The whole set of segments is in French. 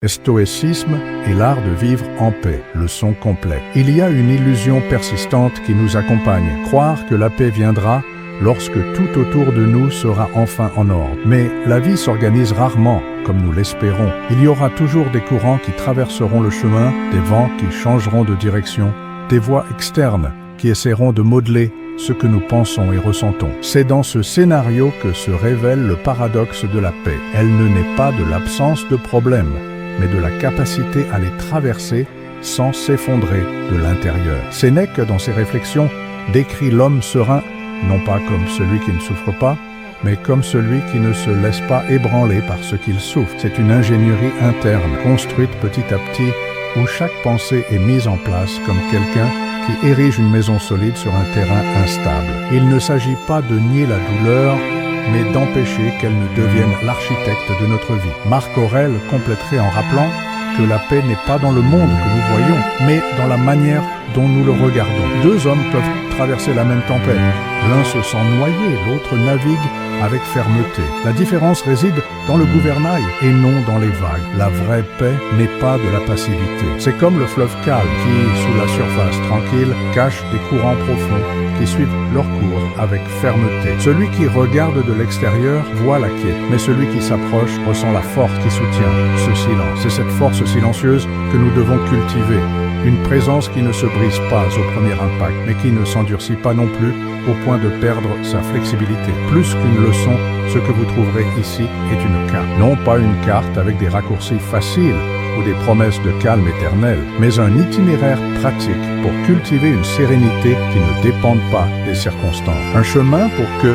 Stoïcisme est l'art de vivre en paix, leçon complète. Il y a une illusion persistante qui nous accompagne, croire que la paix viendra lorsque tout autour de nous sera enfin en ordre. Mais la vie s'organise rarement comme nous l'espérons. Il y aura toujours des courants qui traverseront le chemin, des vents qui changeront de direction, des voix externes qui essaieront de modeler ce que nous pensons et ressentons. C'est dans ce scénario que se révèle le paradoxe de la paix. Elle ne naît pas de l'absence de problèmes, mais de la capacité à les traverser sans s'effondrer de l'intérieur. Sénèque, dans ses réflexions, décrit l'homme serein, non pas comme celui qui ne souffre pas, mais comme celui qui ne se laisse pas ébranler par ce qu'il souffre. C'est une ingénierie interne, construite petit à petit, où chaque pensée est mise en place comme quelqu'un qui érige une maison solide sur un terrain instable. Il ne s'agit pas de nier la douleur, mais d'empêcher qu'elle ne devienne l'architecte de notre vie. Marc Aurèle compléterait en rappelant que la paix n'est pas dans le monde que nous voyons, mais dans la manière dont nous le regardons. Deux hommes peuvent traverser la même tempête. L'un se sent noyé, l'autre navigue avec fermeté. La différence réside dans le gouvernail et non dans les vagues. La vraie paix n'est pas de la passivité. C'est comme le fleuve calme qui, sous la surface tranquille, cache des courants profonds qui suivent leur cours avec fermeté. Celui qui regarde de l'extérieur voit la quiétude, mais celui qui s'approche ressent la force qui soutient ce silence. C'est cette force silencieuse que nous devons cultiver. Une présence qui ne se brise pas au premier impact, mais qui ne s'endurcit pas non plus au point de perdre sa flexibilité. Plus qu'une leçon, ce que vous trouverez ici est une carte. Non pas une carte avec des raccourcis faciles ou des promesses de calme éternel, mais un itinéraire pratique pour cultiver une sérénité qui ne dépende pas des circonstances. Un chemin pour que,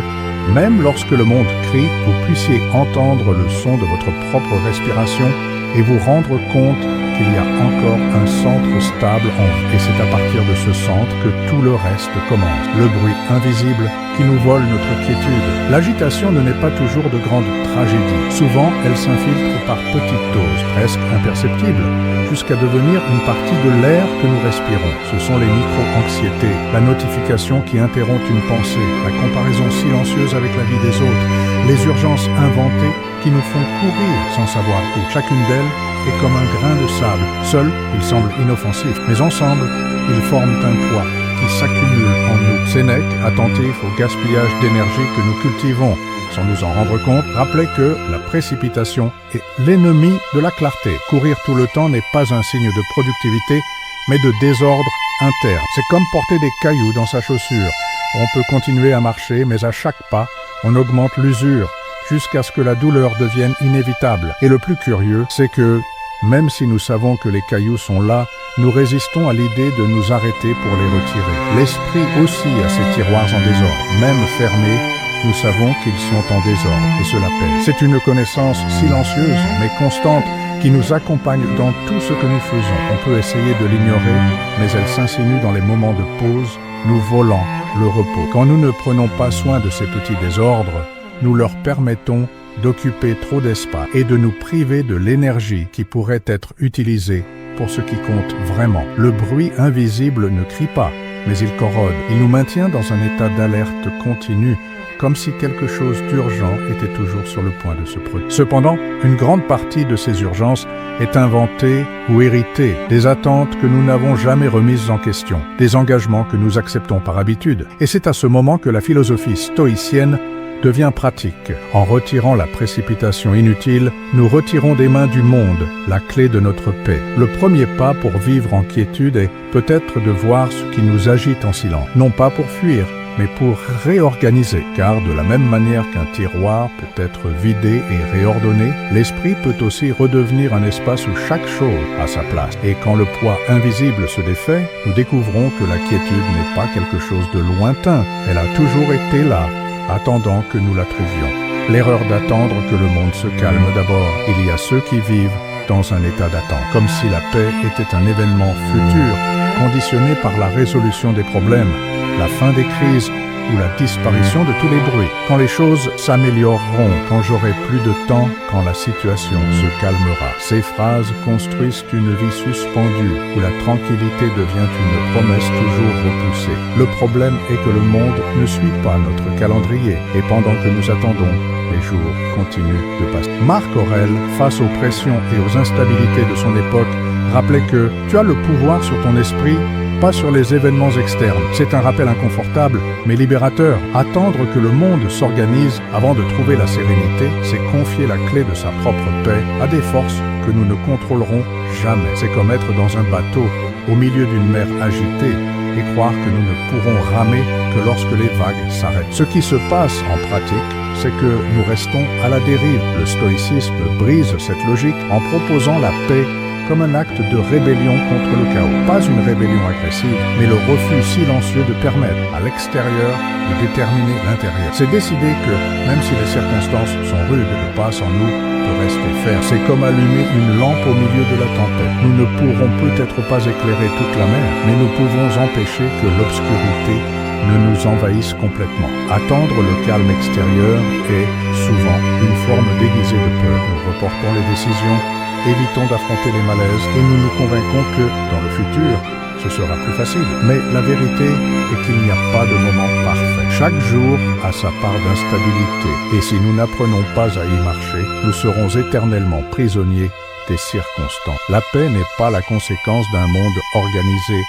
même lorsque le monde crie, vous puissiez entendre le son de votre propre respiration et vous rendre compte qu'il y a encore un centre stable en vous. Et c'est à partir de ce centre que tout le reste commence. Le bruit invisible qui nous vole notre quiétude. L'agitation ne naît pas toujours de grandes tragédies. Souvent, elle s'infiltre par petites doses, presque imperceptibles, jusqu'à devenir une partie de l'air que nous respirons. Ce sont les micro-anxiétés, la notification qui interrompt une pensée, la comparaison silencieuse avec la vie des autres, les urgences inventées qui nous font courir sans savoir où. Chacune d'elles est comme un grain de sable. Seul, il semble inoffensif, mais ensemble, ils forment un poids qui s'accumule en nous. Sénèque, attentif au gaspillage d'énergie que nous cultivons, sans nous en rendre compte, rappelait que la précipitation est l'ennemi de la clarté. Courir tout le temps n'est pas un signe de productivité, mais de désordre interne. C'est comme porter des cailloux dans sa chaussure. On peut continuer à marcher, mais à chaque pas, on augmente l'usure, jusqu'à ce que la douleur devienne inévitable. Et le plus curieux, c'est que, même si nous savons que les cailloux sont là, nous résistons à l'idée de nous arrêter pour les retirer. L'esprit aussi a ses tiroirs en désordre. Même fermés, nous savons qu'ils sont en désordre, et cela pèse. C'est une connaissance silencieuse, mais constante, qui nous accompagne dans tout ce que nous faisons. On peut essayer de l'ignorer, mais elle s'insinue dans les moments de pause, nous volant le repos. Quand nous ne prenons pas soin de ces petits désordres, nous leur permettons d'occuper trop d'espace et de nous priver de l'énergie qui pourrait être utilisée pour ce qui compte vraiment. Le bruit invisible ne crie pas, mais il corrode. Il nous maintient dans un état d'alerte continue, comme si quelque chose d'urgent était toujours sur le point de se produire. Cependant, une grande partie de ces urgences est inventée ou héritée, des attentes que nous n'avons jamais remises en question, des engagements que nous acceptons par habitude. Et c'est à ce moment que la philosophie stoïcienne devient pratique. En retirant la précipitation inutile, nous retirons des mains du monde la clé de notre paix. Le premier pas pour vivre en quiétude est peut-être de voir ce qui nous agite en silence, non pas pour fuir, mais pour réorganiser. Car de la même manière qu'un tiroir peut être vidé et réordonné, l'esprit peut aussi redevenir un espace où chaque chose a sa place. Et quand le poids invisible se défait, nous découvrons que la quiétude n'est pas quelque chose de lointain. Elle a toujours été là, attendant que nous la trouvions. L'erreur d'attendre que le monde se calme d'abord. Il y a ceux qui vivent dans un état d'attente, comme si la paix était un événement futur, conditionné par la résolution des problèmes, la fin des crises ou la disparition de tous les bruits. Quand les choses s'amélioreront, quand j'aurai plus de temps, quand la situation se calmera. Ces phrases construisent une vie suspendue où la tranquillité devient une promesse toujours repoussée. Le problème est que le monde ne suit pas notre calendrier et pendant que nous attendons, les jours continuent de passer. Marc Aurèle, face aux pressions et aux instabilités de son époque, rappelait que tu as le pouvoir sur ton esprit, pas sur les événements externes. C'est un rappel inconfortable, mais libérateur. Attendre que le monde s'organise avant de trouver la sérénité, c'est confier la clé de sa propre paix à des forces que nous ne contrôlerons jamais. C'est comme être dans un bateau au milieu d'une mer agitée et croire que nous ne pourrons ramer que lorsque les vagues s'arrêtent. Ce qui se passe en pratique, c'est que nous restons à la dérive. Le stoïcisme brise cette logique en proposant la paix comme un acte de rébellion contre le chaos. Pas une rébellion agressive, mais le refus silencieux de permettre à l'extérieur de déterminer l'intérieur. C'est décider que, même si les circonstances sont rudes, le pas sans nous peut rester ferme. C'est comme allumer une lampe au milieu de la tempête. Nous ne pourrons peut-être pas éclairer toute la mer, mais nous pouvons empêcher que l'obscurité ne nous envahisse complètement. Attendre le calme extérieur est souvent une forme déguisée de peur. Nous reportons les décisions, évitons d'affronter les malaises et nous nous convainquons que, dans le futur, ce sera plus facile. Mais la vérité est qu'il n'y a pas de moment parfait. Chaque jour a sa part d'instabilité et si nous n'apprenons pas à y marcher, nous serons éternellement prisonniers des circonstances. La paix n'est pas la conséquence d'un monde organisé,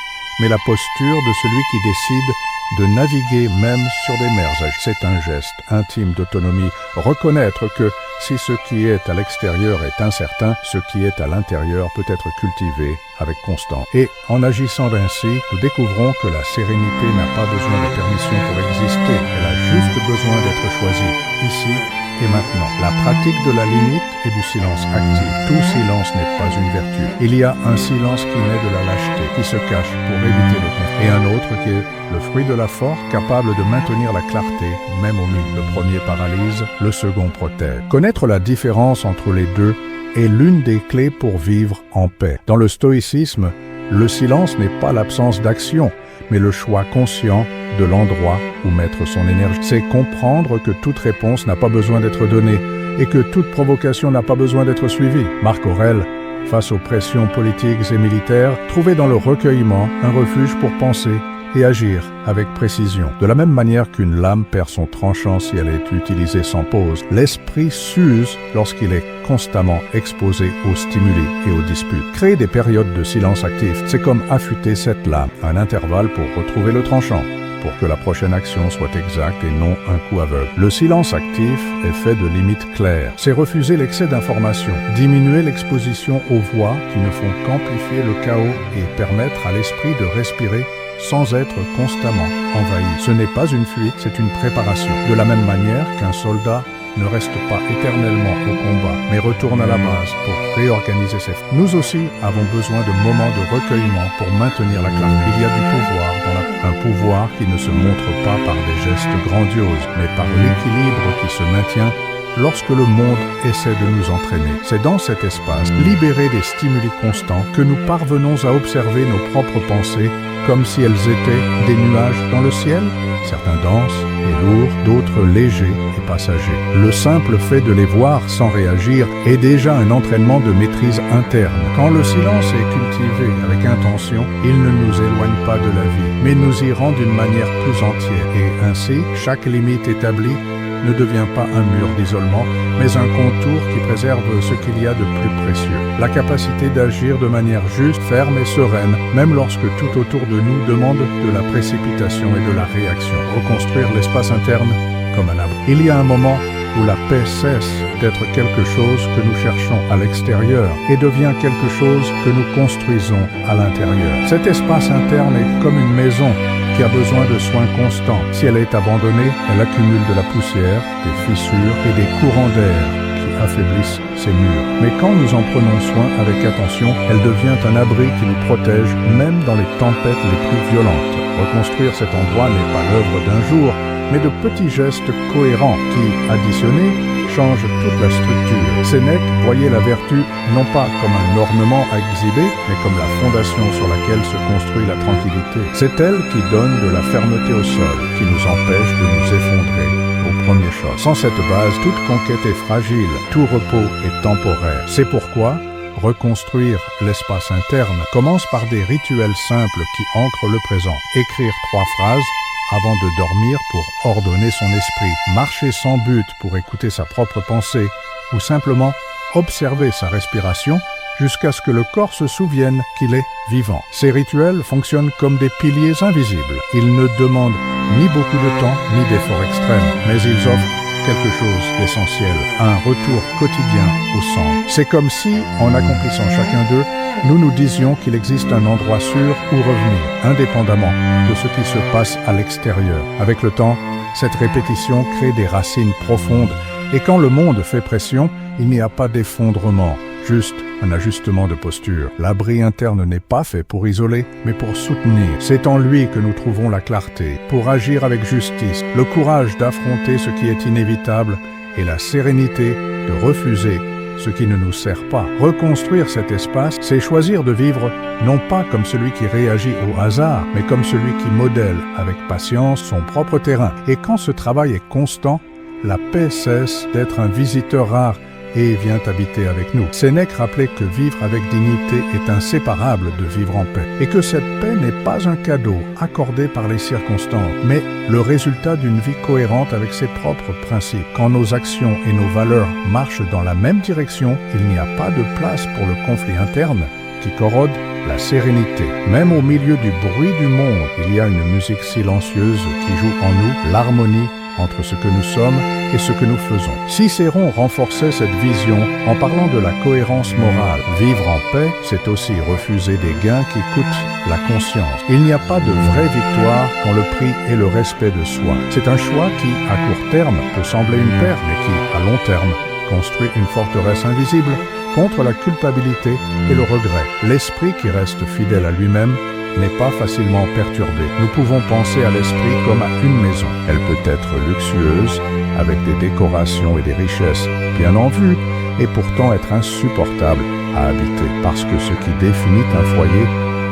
mais la posture de celui qui décide de naviguer même sur des mers agitées. C'est un geste intime d'autonomie. Reconnaître que si ce qui est à l'extérieur est incertain, ce qui est à l'intérieur peut être cultivé avec constance. Et en agissant ainsi, nous découvrons que la sérénité n'a pas besoin de permission pour exister. Elle a juste besoin d'être choisie, ici et maintenant. La pratique de la limite et du silence actif. Tout silence n'est pas une vertu. Il y a un silence qui naît de la lâcheté, qui se cache pour éviter le conflit, et un autre qui est le fruit de la force, capable de maintenir la clarté, même au milieu. Le premier paralyse, le second protège. Connaître la différence entre les deux est l'une des clés pour vivre en paix. Dans le stoïcisme, le silence n'est pas l'absence d'action, mais le choix conscient de l'endroit où mettre son énergie. C'est comprendre que toute réponse n'a pas besoin d'être donnée et que toute provocation n'a pas besoin d'être suivie. Marc Aurèle, face aux pressions politiques et militaires, trouvait dans le recueillement un refuge pour penser et agir avec précision. De la même manière qu'une lame perd son tranchant si elle est utilisée sans pause, l'esprit s'use lorsqu'il est constamment exposé aux stimuli et aux disputes. Créer des périodes de silence actif, c'est comme affûter cette lame, un intervalle pour retrouver le tranchant, pour que la prochaine action soit exacte et non un coup aveugle. Le silence actif est fait de limites claires. C'est refuser l'excès d'information, diminuer l'exposition aux voix qui ne font qu'amplifier le chaos et permettre à l'esprit de respirer sans être constamment envahi. Ce n'est pas une fuite, c'est une préparation. De la même manière qu'un soldat ne reste pas éternellement au combat, mais retourne à la base pour réorganiser ses forces. Nous aussi avons besoin de moments de recueillement pour maintenir la clarté. Il y a du pouvoir dans un pouvoir qui ne se montre pas par des gestes grandioses, mais par l'équilibre qui se maintient lorsque le monde essaie de nous entraîner. C'est dans cet espace, libéré des stimuli constants, que nous parvenons à observer nos propres pensées comme si elles étaient des nuages dans le ciel, certains denses et lourds, d'autres légers et passagers. Le simple fait de les voir sans réagir est déjà un entraînement de maîtrise interne. Quand le silence est cultivé avec intention, il ne nous éloigne pas de la vie, mais nous y rend d'une manière plus entière. Et ainsi, chaque limite établie ne devient pas un mur d'isolement, mais un contour qui préserve ce qu'il y a de plus précieux. La capacité d'agir de manière juste, ferme et sereine, même lorsque tout autour de nous demande de la précipitation et de la réaction. Reconstruire l'espace interne comme un abri. Il y a un moment où la paix cesse d'être quelque chose que nous cherchons à l'extérieur et devient quelque chose que nous construisons à l'intérieur. Cet espace interne est comme une maison qui a besoin de soins constants. Si elle est abandonnée, elle accumule de la poussière, des fissures et des courants d'air qui affaiblissent ses murs. Mais quand nous en prenons soin avec attention, elle devient un abri qui nous protège même dans les tempêtes les plus violentes. Reconstruire cet endroit n'est pas l'œuvre d'un jour, mais de petits gestes cohérents qui, additionnés, change toute la structure. Sénèque voyait la vertu non pas comme un ornement à exhiber, mais comme la fondation sur laquelle se construit la tranquillité. C'est elle qui donne de la fermeté au sol, qui nous empêche de nous effondrer au premier choc. Sans cette base, toute conquête est fragile, tout repos est temporaire. C'est pourquoi reconstruire l'espace interne commence par des rituels simples qui ancrent le présent. Écrire 3 phrases avant de dormir pour ordonner son esprit, marcher sans but pour écouter sa propre pensée, ou simplement observer sa respiration jusqu'à ce que le corps se souvienne qu'il est vivant. Ces rituels fonctionnent comme des piliers invisibles. Ils ne demandent ni beaucoup de temps, ni d'efforts extrêmes, mais ils offrent quelque chose d'essentiel, un retour quotidien au centre. C'est comme si, en accomplissant chacun d'eux, nous nous disions qu'il existe un endroit sûr où revenir, indépendamment de ce qui se passe à l'extérieur. Avec le temps, cette répétition crée des racines profondes, et quand le monde fait pression, il n'y a pas d'effondrement, juste un ajustement de posture. L'abri interne n'est pas fait pour isoler, mais pour soutenir. C'est en lui que nous trouvons la clarté, pour agir avec justice, le courage d'affronter ce qui est inévitable et la sérénité de refuser ce qui ne nous sert pas. Reconstruire cet espace, c'est choisir de vivre non pas comme celui qui réagit au hasard, mais comme celui qui modèle avec patience son propre terrain. Et quand ce travail est constant, la paix cesse d'être un visiteur rare et vient habiter avec nous. Sénèque rappelait que vivre avec dignité est inséparable de vivre en paix, et que cette paix n'est pas un cadeau accordé par les circonstances, mais le résultat d'une vie cohérente avec ses propres principes. Quand nos actions et nos valeurs marchent dans la même direction, il n'y a pas de place pour le conflit interne qui corrode la sérénité. Même au milieu du bruit du monde, il y a une musique silencieuse qui joue en nous l'harmonie entre ce que nous sommes et ce que nous faisons. Cicéron renforçait cette vision en parlant de la cohérence morale. Vivre en paix, c'est aussi refuser des gains qui coûtent la conscience. Il n'y a pas de vraie victoire quand le prix est le respect de soi. C'est un choix qui, à court terme, peut sembler une perte, mais qui, à long terme, construit une forteresse invisible contre la culpabilité et le regret. L'esprit qui reste fidèle à lui-même n'est pas facilement perturbée. Nous pouvons penser à l'esprit comme à une maison. Elle peut être luxueuse, avec des décorations et des richesses bien en vue, et pourtant être insupportable à habiter, parce que ce qui définit un foyer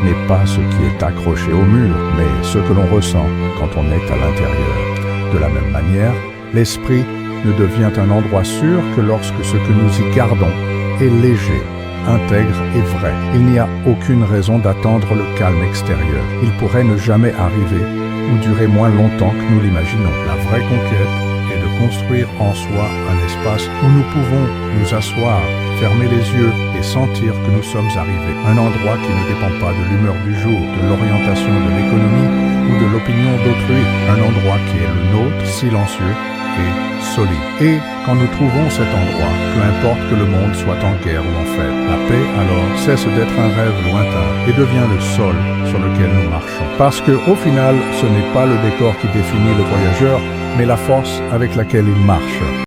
n'est pas ce qui est accroché au mur, mais ce que l'on ressent quand on est à l'intérieur. De la même manière, l'esprit ne devient un endroit sûr que lorsque ce que nous y gardons est léger, intègre et vrai. Il n'y a aucune raison d'attendre le calme extérieur. Il pourrait ne jamais arriver ou durer moins longtemps que nous l'imaginons. La vraie conquête est de construire en soi un espace où nous pouvons nous asseoir, fermer les yeux et sentir que nous sommes arrivés. Un endroit qui ne dépend pas de l'humeur du jour, de l'orientation de l'économie ou de l'opinion d'autrui. Un endroit qui est le nôtre, silencieux et solide. Et quand nous trouvons cet endroit, peu importe que le monde soit en guerre ou en fête, la paix alors cesse d'être un rêve lointain et devient le sol sur lequel nous marchons. Parce que au final, ce n'est pas le décor qui définit le voyageur, mais la force avec laquelle il marche.